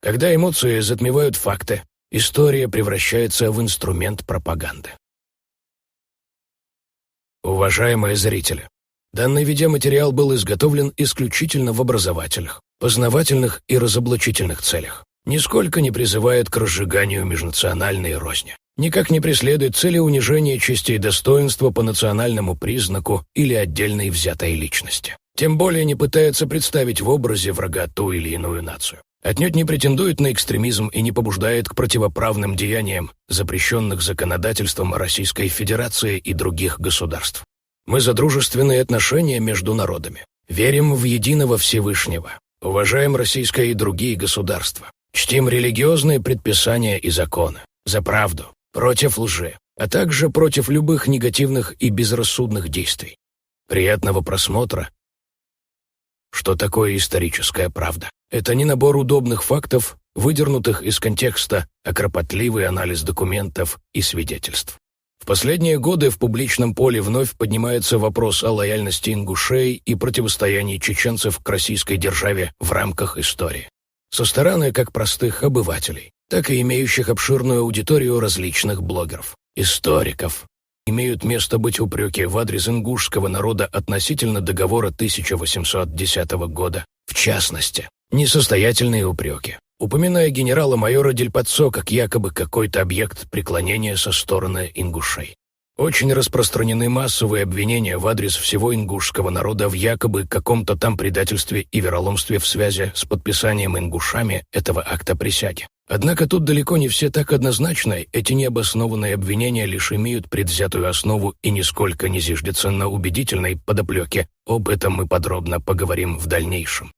Когда эмоции затмевают факты, история превращается в инструмент пропаганды. Уважаемые зрители, данный видеоматериал был изготовлен исключительно в образовательных, познавательных и разоблачительных целях. Нисколько не призывает к разжиганию межнациональной розни. Никак не преследует цели унижения чести и достоинства по национальному признаку или отдельной взятой личности. Тем более не пытается представить в образе врага ту или иную нацию. Отнюдь не претендует на экстремизм и не побуждает к противоправным деяниям, запрещенных законодательством Российской Федерации и других государств. Мы за дружественные отношения между народами. Верим в единого Всевышнего. Уважаем российское и другие государства. Чтим религиозные предписания и законы. За правду, против лжи, а также против любых негативных и безрассудных действий. Приятного просмотра. Что такое историческая правда? Это не набор удобных фактов, выдернутых из контекста, а кропотливый анализ документов и свидетельств. В последние годы в публичном поле вновь поднимается вопрос о лояльности ингушей и противостоянии чеченцев к российской державе в рамках истории. Со стороны как простых обывателей, так и имеющих обширную аудиторию различных блогеров, историков. Имеют место быть упреки в адрес ингушского народа относительно договора 1810 года. В частности, несостоятельные упреки, упоминая генерала-майора Дельпацо как якобы какой-то объект преклонения со стороны ингушей. Очень распространены массовые обвинения в адрес всего ингушского народа в якобы каком-то там предательстве и вероломстве в связи с подписанием ингушами этого акта присяги. Однако тут далеко не все так однозначны, эти необоснованные обвинения лишь имеют предвзятую основу и нисколько не зиждятся на убедительной подоплеке. Об этом мы подробно поговорим в дальнейшем.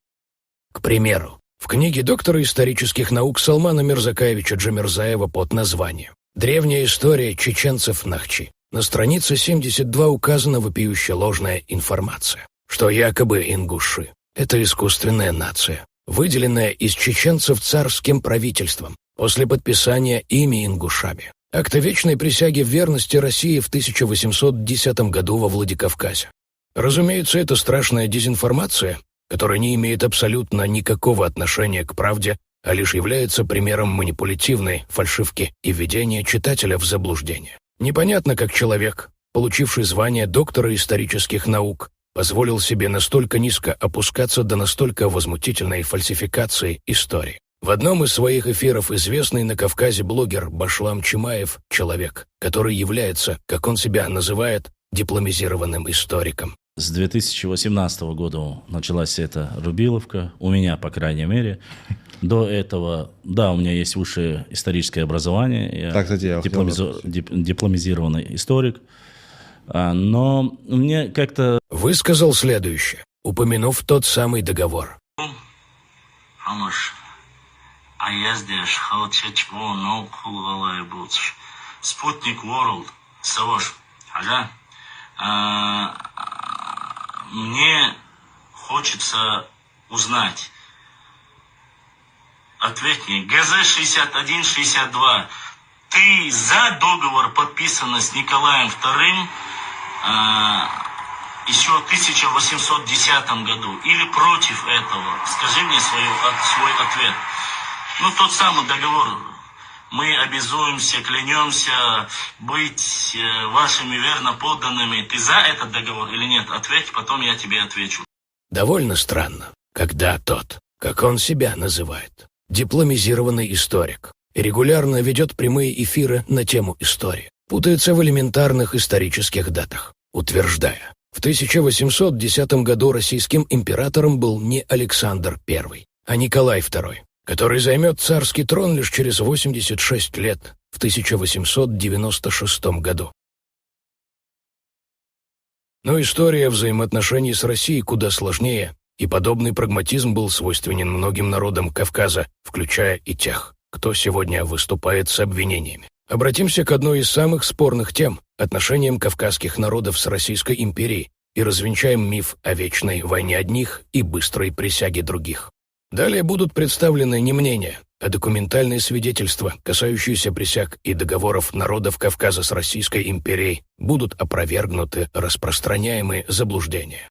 К примеру, в книге доктора исторических наук Салмана Мирзакаевича Джамирзаева под названием «Древняя история чеченцев Нахчи» на странице 72 указана вопиюще ложная информация, что якобы ингуши – это искусственная нация, выделенная из чеченцев царским правительством после подписания ими ингушами акта вечной присяги в верности России в 1810 году во Владикавказе. Разумеется, это страшная дезинформация, которая не имеет абсолютно никакого отношения к правде, а лишь является примером манипулятивной фальшивки и введения читателя в заблуждение. Непонятно, как человек, получивший звание доктора исторических наук, позволил себе настолько низко опускаться до настолько возмутительной фальсификации истории. В одном из своих эфиров известный на Кавказе блогер Башлам Чимаев – человек, который является, как он себя называет, дипломизированным историком. С 2018 года началась эта Рубиловка, у меня, по крайней мере. До этого, да, у меня есть высшее историческое образование, я дипломизированный историк, но мне как-то... Высказал следующее, упомянув тот самый договор. Спутник World, Савош, ага. Мне хочется узнать. Ответь мне. ГЗ-61-62. Ты за договор, подписанный с Николаем II еще в 1810 году? Или против этого? Скажи мне свой ответ. Ну, тот самый договор. Мы обязуемся, клянемся быть вашими верно подданными. Ты за этот договор или нет? Ответь, потом я тебе отвечу. Довольно странно, когда тот, как он себя называет, дипломизированный историк, регулярно ведет прямые эфиры на тему истории, путается в элементарных исторических датах, утверждая, в 1810 году российским императором был не Александр I, а Николай II, который займет царский трон лишь через 86 лет, в 1896 году. Но история взаимоотношений с Россией куда сложнее, и подобный прагматизм был свойственен многим народам Кавказа, включая и тех, кто сегодня выступает с обвинениями. Обратимся к одной из самых спорных тем – отношениям кавказских народов с Российской империей, и развенчаем миф о вечной войне одних и быстрой присяге других. Далее будут представлены не мнения, а документальные свидетельства, касающиеся присяг и договоров народов Кавказа с Российской империей, будут опровергнуты распространяемые заблуждения.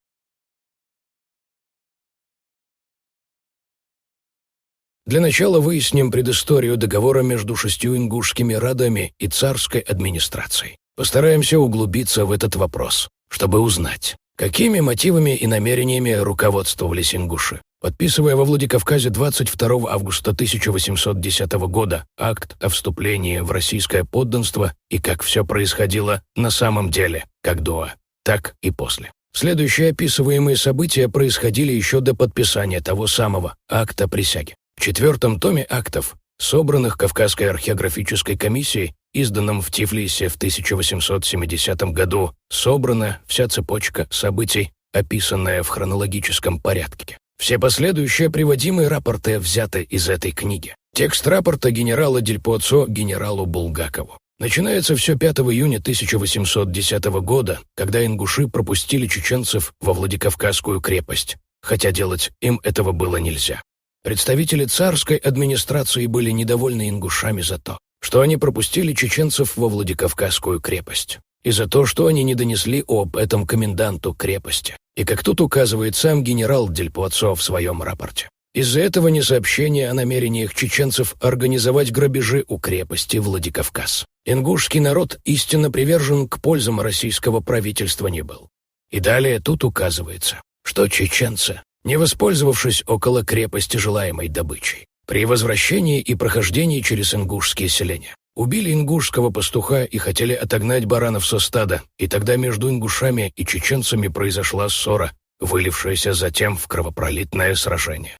Для начала выясним предысторию договора между 6 ингушскими радами и царской администрацией. Постараемся углубиться в этот вопрос, чтобы узнать, какими мотивами и намерениями руководствовались ингуши, подписывая во Владикавказе 22 августа 1810 года акт о вступлении в российское подданство и как все происходило на самом деле, как до, так и после. Следующие описываемые события происходили еще до подписания того самого акта присяги. В 4 томе актов, собранных Кавказской археографической комиссией, изданном в Тифлисе в 1870 году, собрана вся цепочка событий, описанная в хронологическом порядке. Все последующие приводимые рапорты взяты из этой книги. Текст рапорта генерала Дельпоцо генералу Булгакову. Начинается все 5 июня 1810 года, когда ингуши пропустили чеченцев во Владикавказскую крепость, хотя делать им этого было нельзя. Представители царской администрации были недовольны ингушами за то, что они пропустили чеченцев во Владикавказскую крепость, и за то, что они не донесли об этом коменданту крепости, и как тут указывает сам генерал Дельпоцо в своем рапорте. Из-за этого несообщения о намерениях чеченцев организовать грабежи у крепости Владикавказ. Ингушский народ истинно привержен к пользам российского правительства не был. И далее тут указывается, что чеченцы, не воспользовавшись около крепости желаемой добычей, при возвращении и прохождении через ингушские селения, убили ингушского пастуха и хотели отогнать баранов со стада, и тогда между ингушами и чеченцами произошла ссора, вылившаяся затем в кровопролитное сражение.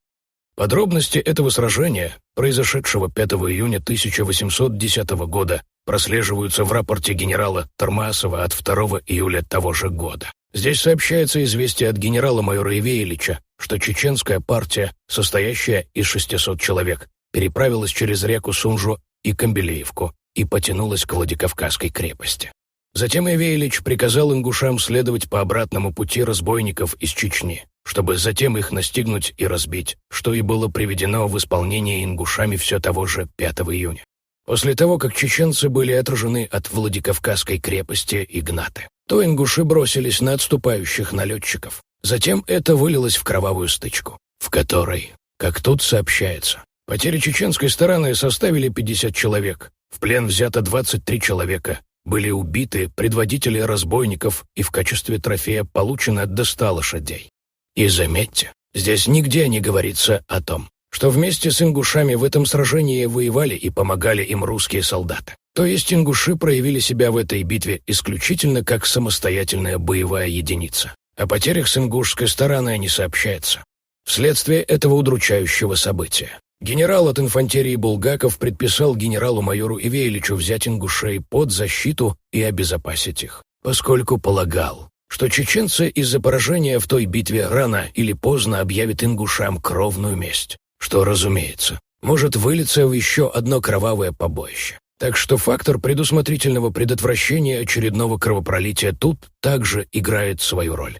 Подробности этого сражения, произошедшего 5 июня 1810 года, прослеживаются в рапорте генерала Тармасова от 2 июля того же года. Здесь сообщается известие от генерала-майора Ивеилича, что чеченская партия, состоящая из 600 человек, переправилась через реку Сунжу и Камбелеевку и потянулась к Владикавказской крепости. Затем Ивеилич приказал ингушам следовать по обратному пути разбойников из Чечни, чтобы затем их настигнуть и разбить, что и было приведено в исполнение ингушами все того же 5 июня. После того, как чеченцы были отражены от Владикавказской крепости и гнаты, то ингуши бросились на отступающих налетчиков. Затем это вылилось в кровавую стычку, в которой, как тут сообщается, потери чеченской стороны составили 50 человек, в плен взято 23 человека, были убиты предводители разбойников и в качестве трофея получено до 100 лошадей. И заметьте, здесь нигде не говорится о том, что вместе с ингушами в этом сражении воевали и помогали им русские солдаты. То есть ингуши проявили себя в этой битве исключительно как самостоятельная боевая единица. О потерях с ингушской стороны не сообщается. Вследствие этого удручающего события генерал от инфантерии Булгаков предписал генералу-майору Ивеиличу взять ингушей под защиту и обезопасить их, поскольку полагал, что чеченцы из-за поражения в той битве рано или поздно объявят ингушам кровную месть, что, разумеется, может вылиться в еще одно кровавое побоище. Так что фактор предусмотрительного предотвращения очередного кровопролития тут также играет свою роль.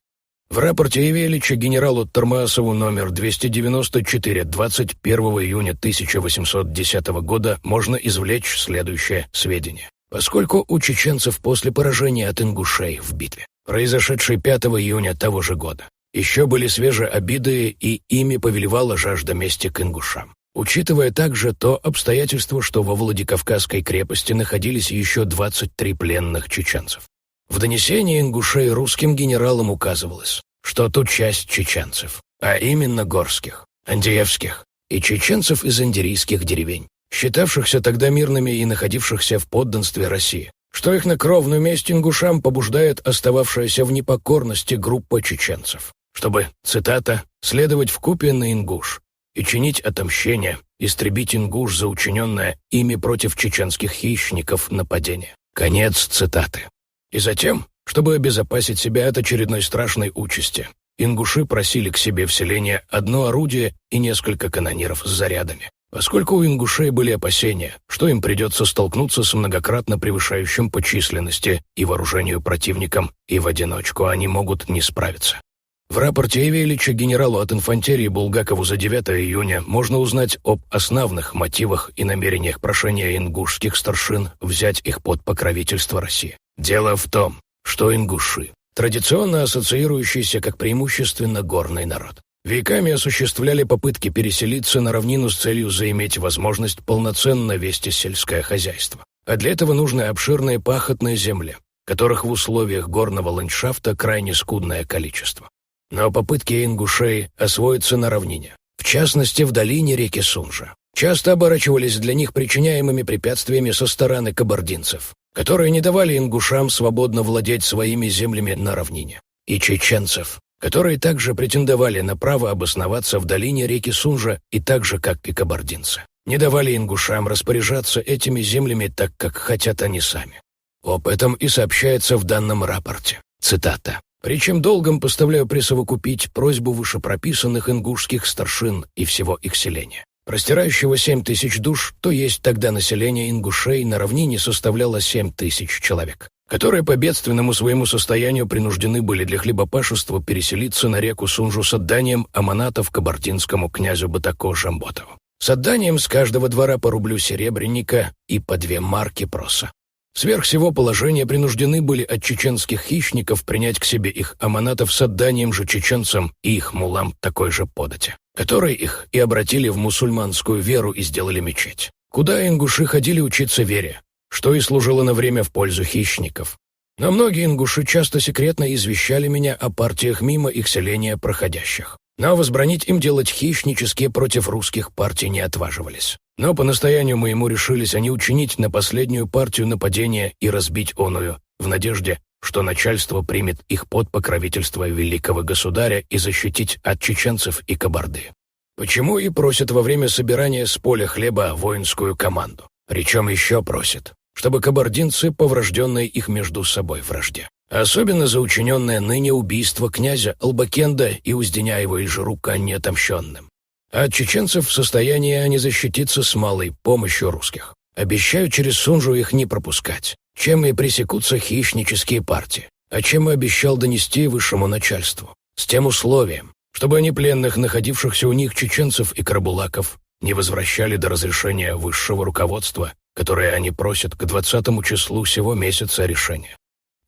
В рапорте Ивеилича генералу Тармасову номер 294 21 июня 1810 года можно извлечь следующее сведение. Поскольку у чеченцев после поражения от ингушей в битве, произошедшей 5 июня того же года, еще были свежие обиды и ими повелевала жажда мести к ингушам. Учитывая также то обстоятельство, что во Владикавказской крепости находились еще 23 пленных чеченцев. В донесении ингушей русским генералам указывалось, что тут часть чеченцев, а именно горских, андеевских и чеченцев из андерийских деревень, считавшихся тогда мирными и находившихся в подданстве России, что их на кровную месть ингушам побуждает остававшаяся в непокорности группа чеченцев, чтобы, цитата, «следовать вкупе на ингуш и чинить отомщение, истребить ингуш за учиненное ими против чеченских хищников нападение». Конец цитаты. И затем, чтобы обезопасить себя от очередной страшной участи, ингуши просили к себе в селение одно орудие и несколько канониров с зарядами, поскольку у ингушей были опасения, что им придется столкнуться с многократно превышающим по численности и вооружению противником, и в одиночку они могут не справиться. В рапорте Ивеилича генералу от инфантерии Булгакову за 9 июня можно узнать об основных мотивах и намерениях прошения ингушских старшин взять их под покровительство России. Дело в том, что ингуши, традиционно ассоциирующийся как преимущественно горный народ, веками осуществляли попытки переселиться на равнину с целью заиметь возможность полноценно вести сельское хозяйство. А для этого нужны обширные пахотные земли, которых в условиях горного ландшафта крайне скудное количество. Но попытки ингушей освоиться на равнине, в частности в долине реки Сунжа, часто оборачивались для них причиняемыми препятствиями со стороны кабардинцев, которые не давали ингушам свободно владеть своими землями на равнине, и чеченцев, которые также претендовали на право обосноваться в долине реки Сунжа и так же, как и кабардинцы, не давали ингушам распоряжаться этими землями так, как хотят они сами. Об этом и сообщается в данном рапорте. Цитата. «Причем долгом поставляю присовокупить просьбу вышепрописанных ингушских старшин и всего их селения, простирающего 7000 душ, то есть тогда население ингушей на равнине составляло 7000 человек, которые по бедственному своему состоянию принуждены были для хлебопашества переселиться на реку Сунжу с отданием аманатов кабардинскому князю Батако Жамботову. С отданием с каждого двора по рублю серебряника и по 2 марки проса. Сверх всего положения принуждены были от чеченских хищников принять к себе их аманатов с отданием же чеченцам и их мулам такой же подати, которые их и обратили в мусульманскую веру и сделали мечеть, куда ингуши ходили учиться вере, что и служило на время в пользу хищников. Но многие ингуши часто секретно извещали меня о партиях мимо их селения проходящих. Но возбранить им делать хищнические против русских партий не отваживались. Но по настоянию моему решились они учинить на последнюю партию нападение и разбить оную, в надежде, что начальство примет их под покровительство великого государя и защитить от чеченцев и кабарды. Почему и просят во время собирания с поля хлеба воинскую команду. Причем еще просят, чтобы кабардинцы, поврожденные их между собой вражде, особенно за учиненное ныне убийство князя Албакенда и Узденяева и Жрука неотомщенным. А от чеченцев в состоянии они защититься с малой помощью русских. Обещаю через Сунжу их не пропускать, чем и пресекутся хищнические партии, о чем и обещал донести высшему начальству, с тем условием, чтобы они пленных, находившихся у них чеченцев и карабулаков, не возвращали до разрешения высшего руководства, которое они просят к 20 числу сего месяца решения.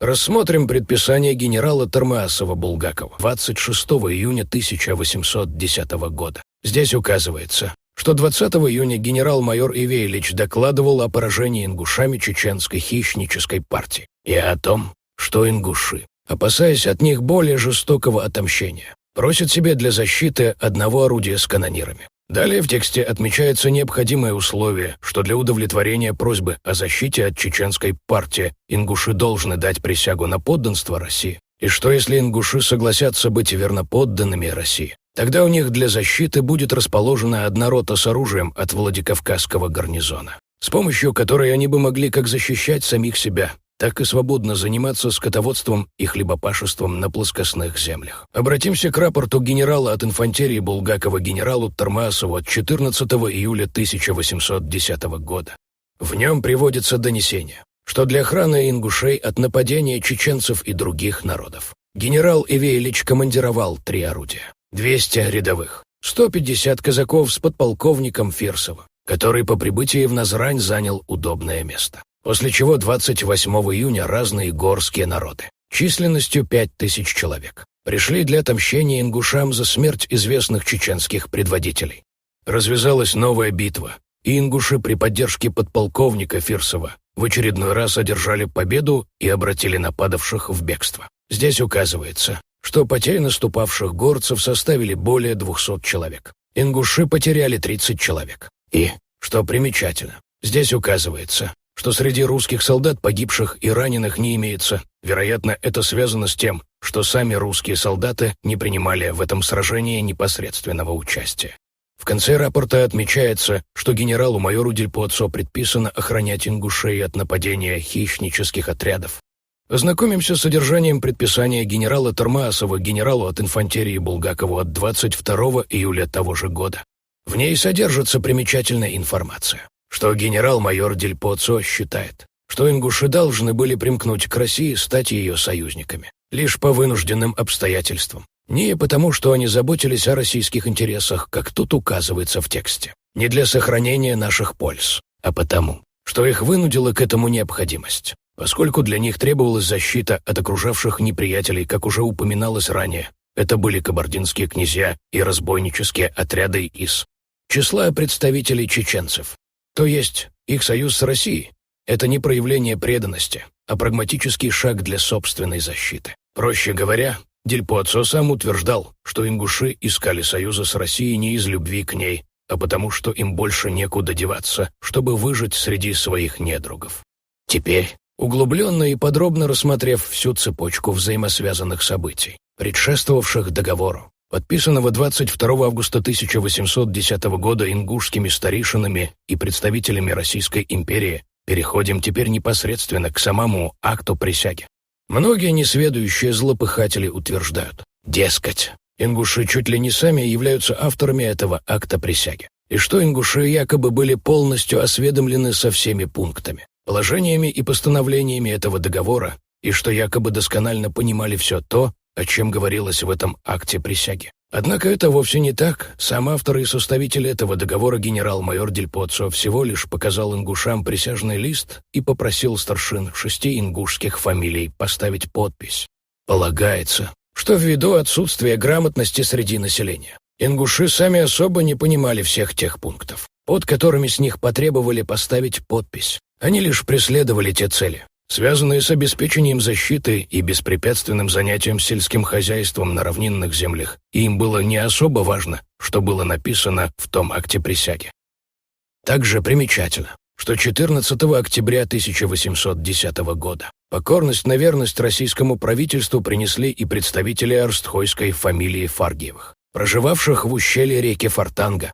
Рассмотрим предписание генерала Тармаасова-Булгакова 26 июня 1810 года. Здесь указывается, что 20 июня генерал-майор Ивейлич докладывал о поражении ингушами чеченской хищнической партии и о том, что ингуши, опасаясь от них более жестокого отомщения, просят себе для защиты одного орудия с канонирами. Далее в тексте отмечается необходимое условие, что для удовлетворения просьбы о защите от чеченской партии ингуши должны дать присягу на подданство России, и что если ингуши согласятся быть верноподданными России, тогда у них для защиты будет расположена одна рота с оружием от Владикавказского гарнизона, с помощью которой они бы могли как защищать самих себя, так и свободно заниматься скотоводством и хлебопашеством на плоскостных землях. Обратимся к рапорту генерала от инфантерии Булгакова генералу Тармаасову от 14 июля 1810 года. В нем приводится донесение, что для охраны ингушей от нападения чеченцев и других народов генерал Ивейлич командировал 3 орудия, 200 рядовых, 150 казаков с подполковником Фирсова, который по прибытии в Назрань занял удобное место. После чего 28 июня разные горские народы, численностью 5000 человек, пришли для отомщения ингушам за смерть известных чеченских предводителей. Развязалась новая битва, и ингуши при поддержке подполковника Фирсова в очередной раз одержали победу и обратили нападавших в бегство. Здесь указывается, что потери наступавших горцев составили более 200 человек. Ингуши потеряли 30 человек. И, что примечательно, здесь указывается, что среди русских солдат погибших и раненых не имеется. Вероятно, это связано с тем, что сами русские солдаты не принимали в этом сражении непосредственного участия. В конце рапорта отмечается, что генералу-майору Дельпоццо предписано охранять ингушей от нападения хищнических отрядов. Ознакомимся с содержанием предписания генерала Тармаасова генералу от инфантерии Булгакову от 22 июля того же года. В ней содержится примечательная информация, что генерал-майор Дельпоццо считает, что ингуши должны были примкнуть к России, стать ее союзниками, лишь по вынужденным обстоятельствам. Не потому, что они заботились о российских интересах, как тут указывается в тексте, не для сохранения наших польз, а потому, что их вынудила к этому необходимость, поскольку для них требовалась защита от окружавших неприятелей, как уже упоминалось ранее, Это были кабардинские князья и разбойнические отряды из числа представителей чеченцев. То есть их союз с Россией – это не проявление преданности, а прагматический шаг для собственной защиты. Проще говоря, Дель Поццо сам утверждал, что ингуши искали союза с Россией не из любви к ней, а потому что им больше некуда деваться, чтобы выжить среди своих недругов. Теперь, углубленно и подробно рассмотрев всю цепочку взаимосвязанных событий, предшествовавших договору, подписанного 22 августа 1810 года ингушскими старейшинами и представителями Российской империи, переходим теперь непосредственно к самому акту присяги. Многие несведущие злопыхатели утверждают, дескать, ингуши чуть ли не сами являются авторами этого акта присяги, и что ингуши якобы были полностью осведомлены со всеми пунктами, положениями и постановлениями этого договора, и что якобы досконально понимали все то, о чем говорилось в этом акте присяги. Однако это вовсе не так. Сам автор и составитель этого договора генерал-майор Дель Поццо всего лишь показал ингушам присяжный лист и попросил старшин 6 ингушских фамилий поставить подпись. Полагается, что ввиду отсутствия грамотности среди населения, ингуши сами особо не понимали всех тех пунктов, под которыми с них потребовали поставить подпись. Они лишь преследовали те цели, связанные с обеспечением защиты и беспрепятственным занятием сельским хозяйством на равнинных землях, и им было не особо важно, что было написано в том акте присяги. Также примечательно, что 14 октября 1810 года покорность на верность российскому правительству принесли и представители арстхойской фамилии Фаргиевых, проживавших в ущелье реки Фортанга.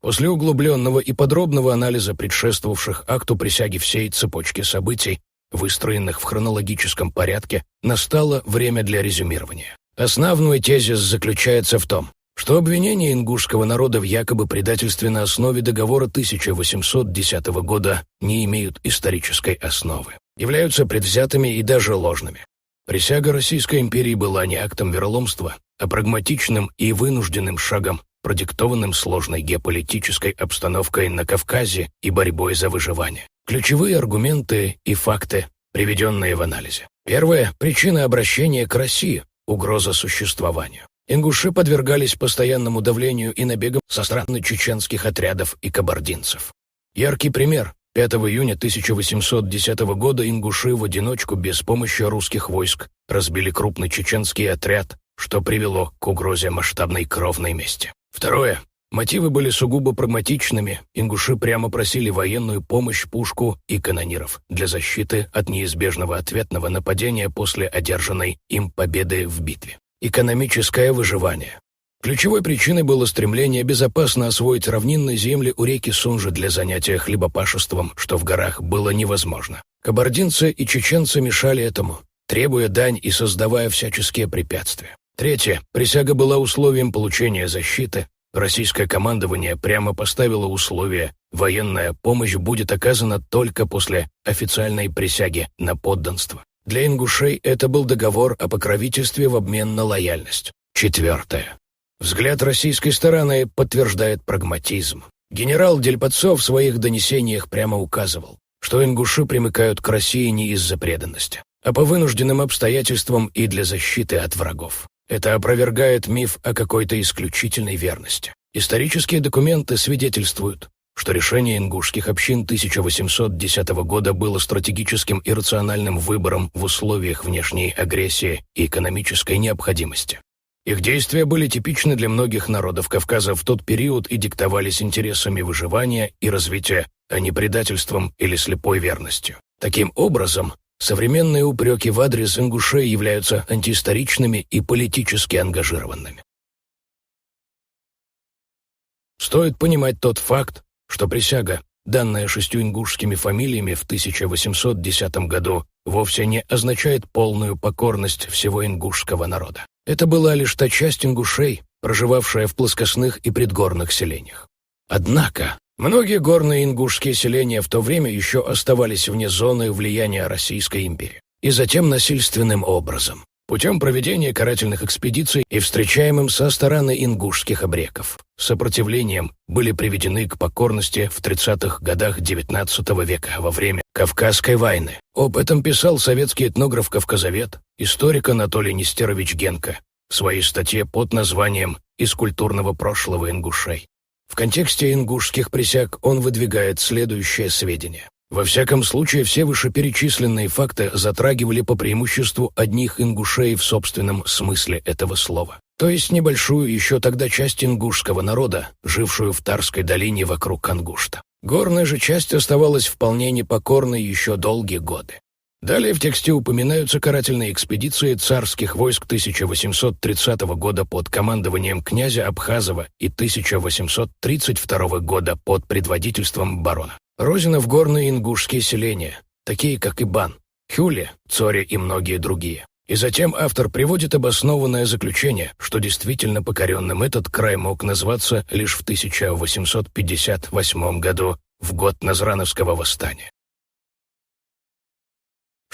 После углубленного и подробного анализа предшествовавших акту присяги всей цепочки событий, выстроенных в хронологическом порядке, настало время для резюмирования. Основной тезис заключается в том, что обвинения ингушского народа в якобы предательстве на основе договора 1810 года не имеют исторической основы, являются предвзятыми и даже ложными. Присяга Российской империи была не актом вероломства, а прагматичным и вынужденным шагом, продиктованным сложной геополитической обстановкой на Кавказе и борьбой за выживание. Ключевые аргументы и факты, приведенные в анализе. Первое – причина обращения к России, угроза существованию. Ингуши подвергались постоянному давлению и набегам со стороны чеченских отрядов и кабардинцев. Яркий пример. 5 июня 1810 года ингуши в одиночку без помощи русских войск разбили крупный чеченский отряд, что привело к угрозе масштабной кровной мести. Второе. Мотивы были сугубо прагматичными. Ингуши прямо просили военную помощь, пушку и канониров для защиты от неизбежного ответного нападения после одержанной им победы в битве. Экономическое выживание. Ключевой причиной было стремление безопасно освоить равнинные земли у реки Сунжи для занятия хлебопашеством, что в горах было невозможно. Кабардинцы и чеченцы мешали этому, требуя дань и создавая всяческие препятствия. Третье. Присяга была условием получения защиты. Российское командование прямо поставило условие: военная помощь будет оказана только после официальной присяги на подданство. Для ингушей это был договор о покровительстве в обмен на лояльность. Четвертое. Взгляд российской стороны подтверждает прагматизм. Генерал Дель Поццо в своих донесениях прямо указывал, что ингуши примыкают к России не из-за преданности, а по вынужденным обстоятельствам и для защиты от врагов. Это опровергает миф о какой-то исключительной верности. Исторические документы свидетельствуют, что решение ингушских общин 1810 года было стратегическим и рациональным выбором в условиях внешней агрессии и экономической необходимости. Их действия были типичны для многих народов Кавказа в тот период и диктовались интересами выживания и развития, а не предательством или слепой верностью. Таким образом, современные упреки в адрес ингушей являются антиисторичными и политически ангажированными. Стоит понимать тот факт, что присяга, данная 6 ингушскими фамилиями в 1810 году, вовсе не означает полную покорность всего ингушского народа. Это была лишь та часть ингушей, проживавшая в плоскостных и предгорных селениях. Однако, многие горные ингушские селения в то время еще оставались вне зоны влияния Российской империи. И затем насильственным образом, путем проведения карательных экспедиций и встречаемым со стороны ингушских абреков, сопротивлением были приведены к покорности в 30-х годах XIX века во время Кавказской войны. Об этом писал советский этнограф-кавказовед, историк Анатолий Нестерович Генко, в своей статье под названием «Из культурного прошлого ингушей». В контексте ингушских присяг он выдвигает следующее сведение. Во всяком случае, все вышеперечисленные факты затрагивали по преимуществу одних ингушей в собственном смысле этого слова, то есть небольшую еще тогда часть ингушского народа, жившую в Тарской долине вокруг Ангушта. Горная же часть оставалась вполне непокорной еще долгие годы. Далее в тексте упоминаются карательные экспедиции царских войск 1830 года под командованием князя Абхазова и 1832 года под предводительством барона Розина в горные ингушские селения, такие как Ибан, Хюле, Цоре и многие другие. И затем автор приводит обоснованное заключение, что действительно покоренным этот край мог назваться лишь в 1858 году, в год Назрановского восстания.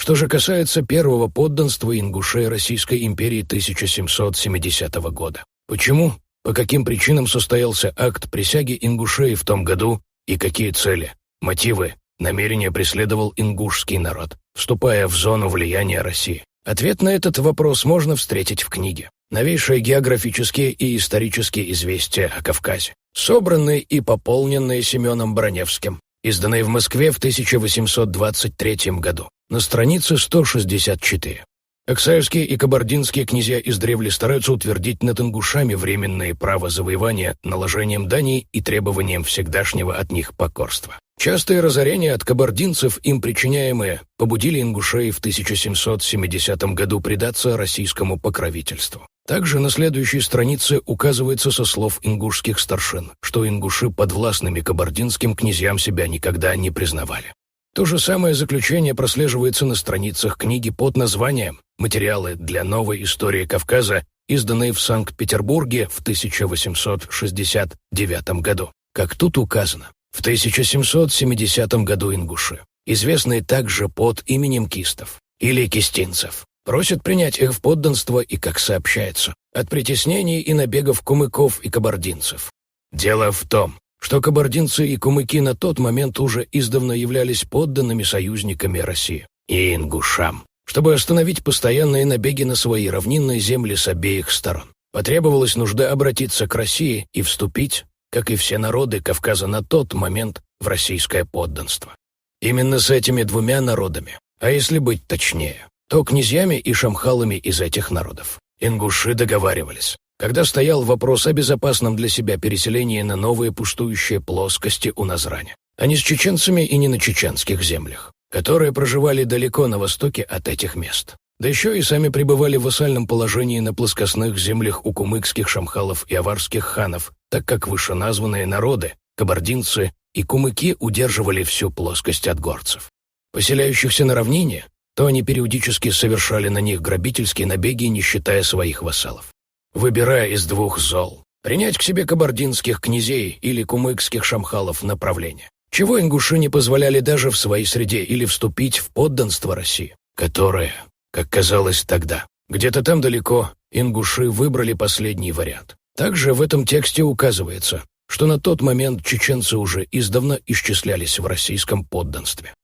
Что же касается первого подданства ингушей Российской империи 1770 года. Почему, по каким причинам состоялся акт присяги ингушей в том году и какие цели, мотивы, намерения преследовал ингушский народ, вступая в зону влияния России? Ответ на этот вопрос можно встретить в книге «Новейшие географические и исторические известия о Кавказе», собранные и пополненные Семеном Броневским, изданные в Москве в 1823 году, на странице 164. Аксайские и кабардинские князья издревле стараются утвердить над ингушами временное право завоевания наложением дани и требованием всегдашнего от них покорства. Частые разорения от кабардинцев, им причиняемые, побудили ингушей в 1770 году предаться российскому покровительству. Также на следующей странице указывается со слов ингушских старшин, что ингуши подвластными кабардинским князьям себя никогда не признавали. То же самое заключение прослеживается на страницах книги под названием «Материалы для новой истории Кавказа», изданные в Санкт-Петербурге в 1869 году. Как тут указано, в 1770 году ингуши, известные также под именем кистов или кистинцев, просят принять их в подданство и, как сообщается, от притеснений и набегов кумыков и кабардинцев. Дело в том, что кабардинцы и кумыки на тот момент уже издавна являлись подданными союзниками России и ингушам. Чтобы остановить постоянные набеги на свои равнинные земли с обеих сторон, потребовалась нужда обратиться к России и вступить, как и все народы Кавказа на тот момент, в российское подданство. Именно с этими двумя народами, а если быть точнее, то князьями и шамхалами из этих народов, ингуши договаривались, когда стоял вопрос о безопасном для себя переселении на новые пустующие плоскости у Назрани, а не с чеченцами и не на чеченских землях, которые проживали далеко на востоке от этих мест. Да еще и сами пребывали в вассальном положении на плоскостных землях у кумыкских шамхалов и аварских ханов, так как вышеназванные народы, кабардинцы и кумыки, удерживали всю плоскость от горцев, поселяющихся на равнине, то они периодически совершали на них грабительские набеги, не считая своих вассалов. Выбирая из двух зол, принять к себе кабардинских князей или кумыкских шамхалов на правление, чего ингуши не позволяли даже в своей среде, или вступить в подданство России, которое, как казалось тогда, где-то там далеко, ингуши выбрали последний вариант. Также в этом тексте указывается, что на тот момент чеченцы уже издавна исчислялись в российском подданстве.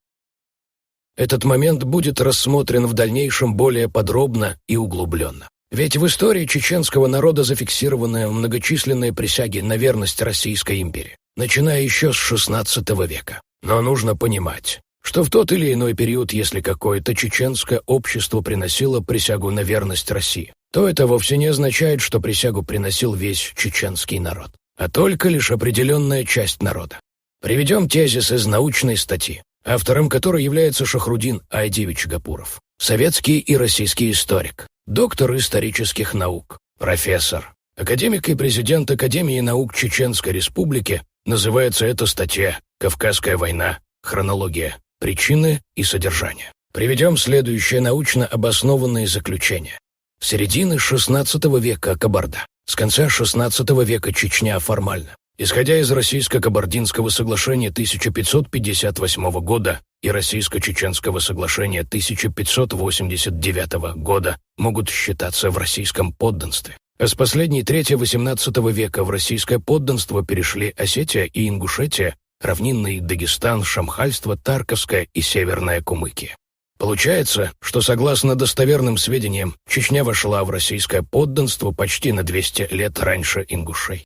Этот момент будет рассмотрен в дальнейшем более подробно и углубленно. Ведь в истории чеченского народа зафиксированы многочисленные присяги на верность Российской империи, начиная еще с XVI века. Но нужно понимать, что в тот или иной период, если какое-то чеченское общество приносило присягу на верность России, то это вовсе не означает, что присягу приносил весь чеченский народ, а только лишь определенная часть народа. Приведем тезис из научной статьи, автором которой является Шахрудин Айдевич Гапуров, советский и российский историк, доктор исторических наук, профессор, академик и президент Академии наук Чеченской Республики. Называется эта статья «Кавказская война. Хронология. Причины и содержание». Приведем следующее научно обоснованное заключение. С середины XVI века Кабарда, с конца XVI века Чечня формально, исходя из Российско-Кабардинского соглашения 1558 года и Российско-Чеченского соглашения 1589 года, могут считаться в российском подданстве. А с последней трети XVIII века в российское подданство перешли Осетия и Ингушетия, равнинный Дагестан, Шамхальство, Тарковская и Северная Кумыкия. Получается, что согласно достоверным сведениям, Чечня вошла в российское подданство почти на 200 лет раньше ингушей.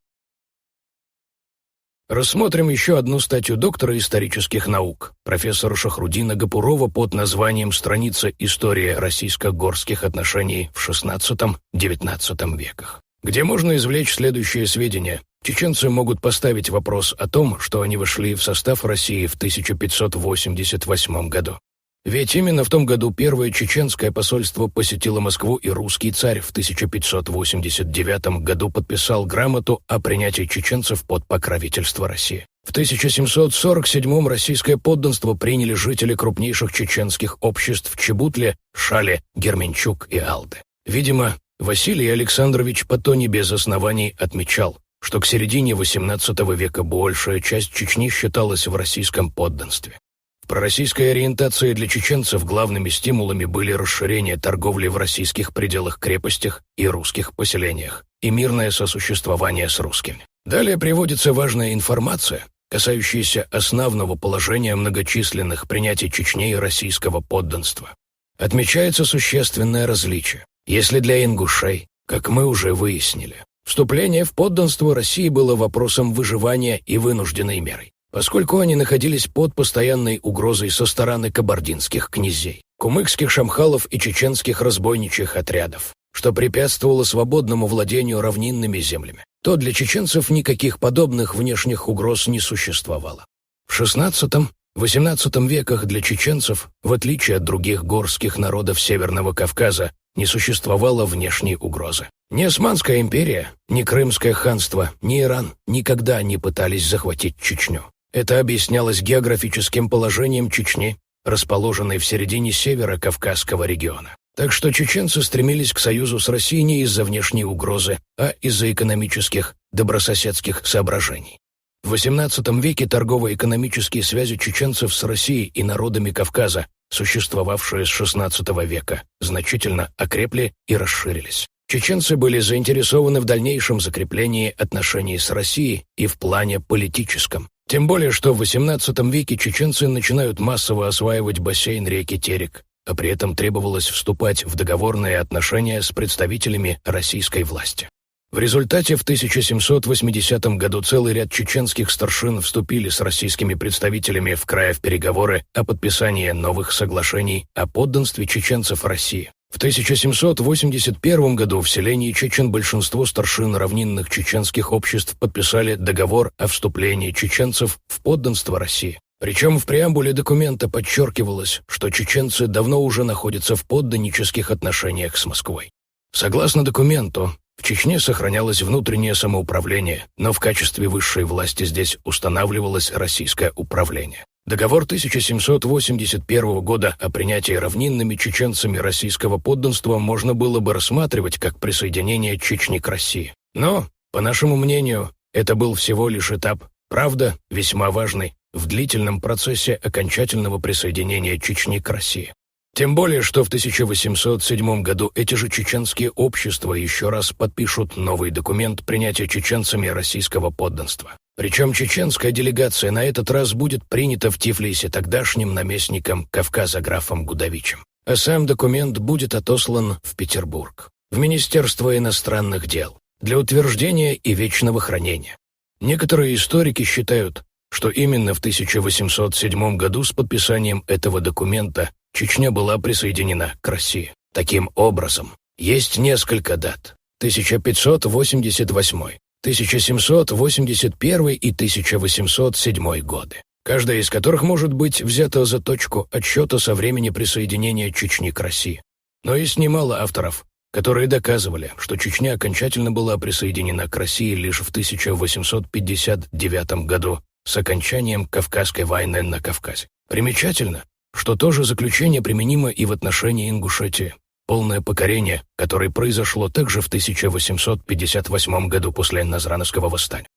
Рассмотрим еще одну статью доктора исторических наук, профессора Шахрудина Гапурова под названием «Страница истории российско-горских отношений в XVI-XIX веках», где можно извлечь следующие сведения. Чеченцы могут поставить вопрос о том, что они вошли в состав России в 1588 году. Ведь именно в том году первое чеченское посольство посетило Москву, и русский царь в 1589 году подписал грамоту о принятии чеченцев под покровительство России. В 1747 российское подданство приняли жители крупнейших чеченских обществ Чебутле, Шале, Герменчук и Алды. Видимо, Василий Александрович Потоний без оснований отмечал, что к середине XVIII века большая часть Чечни считалась в российском подданстве. В пророссийской ориентации для чеченцев главными стимулами были расширение торговли в российских пределах крепостях и русских поселениях и мирное сосуществование с русскими. Далее приводится важная информация, касающаяся основного положения многочисленных принятий Чечней российского подданства. Отмечается существенное различие. Если для ингушей, как мы уже выяснили, вступление в подданство России было вопросом выживания и вынужденной мерой, поскольку они находились под постоянной угрозой со стороны кабардинских князей, кумыкских шамхалов и чеченских разбойничьих отрядов, что препятствовало свободному владению равнинными землями, то для чеченцев никаких подобных внешних угроз не существовало. В XVI-XVIII веках для чеченцев, в отличие от других горских народов Северного Кавказа, не существовало внешней угрозы. Ни Османская империя, ни Крымское ханство, ни Иран никогда не пытались захватить Чечню. Это объяснялось географическим положением Чечни, расположенной в середине севера Кавказского региона. Так что чеченцы стремились к союзу с Россией не из-за внешней угрозы, а из-за экономических, добрососедских соображений. В XVIII веке торгово-экономические связи чеченцев с Россией и народами Кавказа, существовавшие с XVI века, значительно окрепли и расширились. Чеченцы были заинтересованы в дальнейшем закреплении отношений с Россией и в плане политическом. Тем более, что в XVIII веке чеченцы начинают массово осваивать бассейн реки Терек, а при этом требовалось вступать в договорные отношения с представителями российской власти. В результате в 1780 году целый ряд чеченских старшин вступили с российскими представителями в крае в переговоры о подписании новых соглашений о подданстве чеченцев России. В 1781 году в селении Чечен большинство старшин равнинных чеченских обществ подписали договор о вступлении чеченцев в подданство России. Причем в преамбуле документа подчеркивалось, что чеченцы давно уже находятся в подданнических отношениях с Москвой. Согласно документу, в Чечне сохранялось внутреннее самоуправление, но в качестве высшей власти здесь устанавливалось российское управление. Договор 1781 года о принятии равнинными чеченцами российского подданства можно было бы рассматривать как присоединение Чечни к России. Но, по нашему мнению, это был всего лишь этап, правда, весьма важный, в длительном процессе окончательного присоединения Чечни к России. Тем более, что в 1807 году эти же чеченские общества еще раз подпишут новый документ принятия чеченцами российского подданства. Причем чеченская делегация на этот раз будет принята в Тифлисе тогдашним наместником Кавказа графом Гудовичем. А сам документ будет отослан в Петербург, в Министерство иностранных дел, для утверждения и вечного хранения. Некоторые историки считают, что именно в 1807 году с подписанием этого документа Чечня была присоединена к России. Таким образом, есть несколько дат: 1588, 1781 и 1807 годы, каждая из которых может быть взята за точку отсчета со времени присоединения Чечни к России. Но есть немало авторов, которые доказывали, что Чечня окончательно была присоединена к России лишь в 1859 году с окончанием Кавказской войны на Кавказе. Примечательно, что то же заключение применимо и в отношении Ингушетии. Полное покорение, которое произошло также в 1858 году после Назрановского восстания.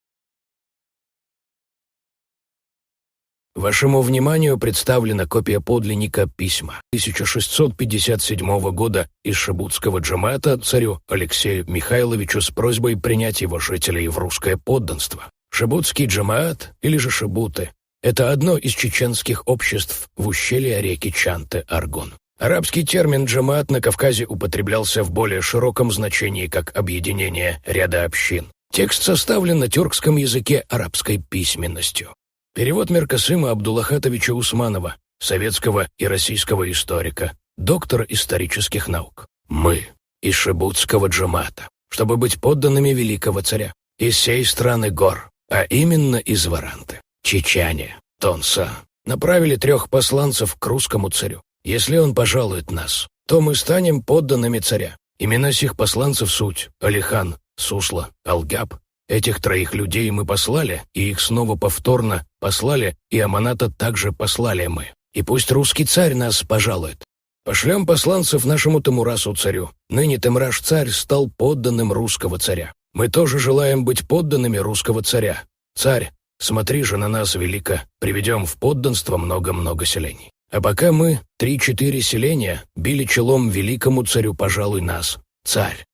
Вашему вниманию представлена копия подлинника письма 1657 года из шибутского джамаата царю Алексею Михайловичу с просьбой принять его жителей в русское подданство. Шибутский джамаат, или же шибуты, это одно из чеченских обществ в ущелье реки Чанты-Аргун. Арабский термин «джамаат» на Кавказе употреблялся в более широком значении как объединение ряда общин. Текст составлен на тюркском языке арабской письменностью. Перевод Миркасыма Абдуллахатовича Усманова, советского и российского историка, доктора исторических наук. Мы из шибутского джамаата, чтобы быть подданными великого царя, из сей страны гор, а именно из Варанты, Чечане, Тонса, направили 3 посланцев к русскому царю. Если он пожалует нас, то мы станем подданными царя. Имена сих посланцев суть Алихан, Сусла, Алгаб. Этих 3 людей мы послали, и их снова повторно послали, и Аманата также послали мы. И пусть русский царь нас пожалует. Пошлем посланцев нашему Тимурасу царю. Ныне Тимраш царь стал подданным русского царя. Мы тоже желаем быть подданными русского царя. Царь, смотри же на нас велико, приведем в подданство много-много селений. А пока мы, 3-4 селения, били челом великому царю, пожалуй, нас, царь.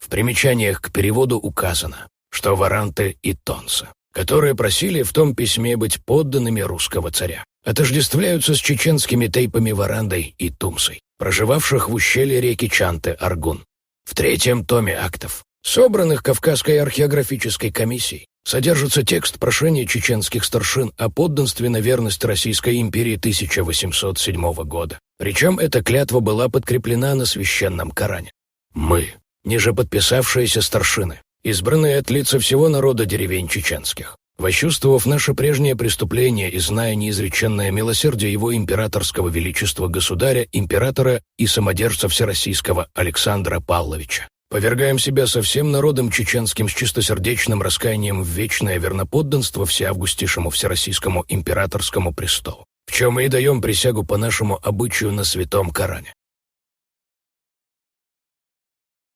В примечаниях к переводу указано, что Варанты и Тонса, которые просили в том письме быть подданными русского царя, отождествляются с чеченскими тейпами Варандой и Тумсой, проживавших в ущелье реки Чанты-Аргун. В 3-м томе актов, собранных Кавказской археографической комиссией, содержится текст прошения чеченских старшин о подданстве на верность Российской империи 1807 года. Причем эта клятва была подкреплена на священном Коране. Мы, ниже подписавшиеся старшины, избранные от лица всего народа деревень чеченских, восчувствовав наше прежнее преступление и зная неизреченное милосердие его императорского величества государя, императора и самодержца всероссийского Александра Павловича, повергаем себя со всем народом чеченским с чистосердечным раскаянием в вечное верноподданство всеавгустейшему всероссийскому императорскому престолу, в чем мы и даем присягу по нашему обычаю на святом Коране.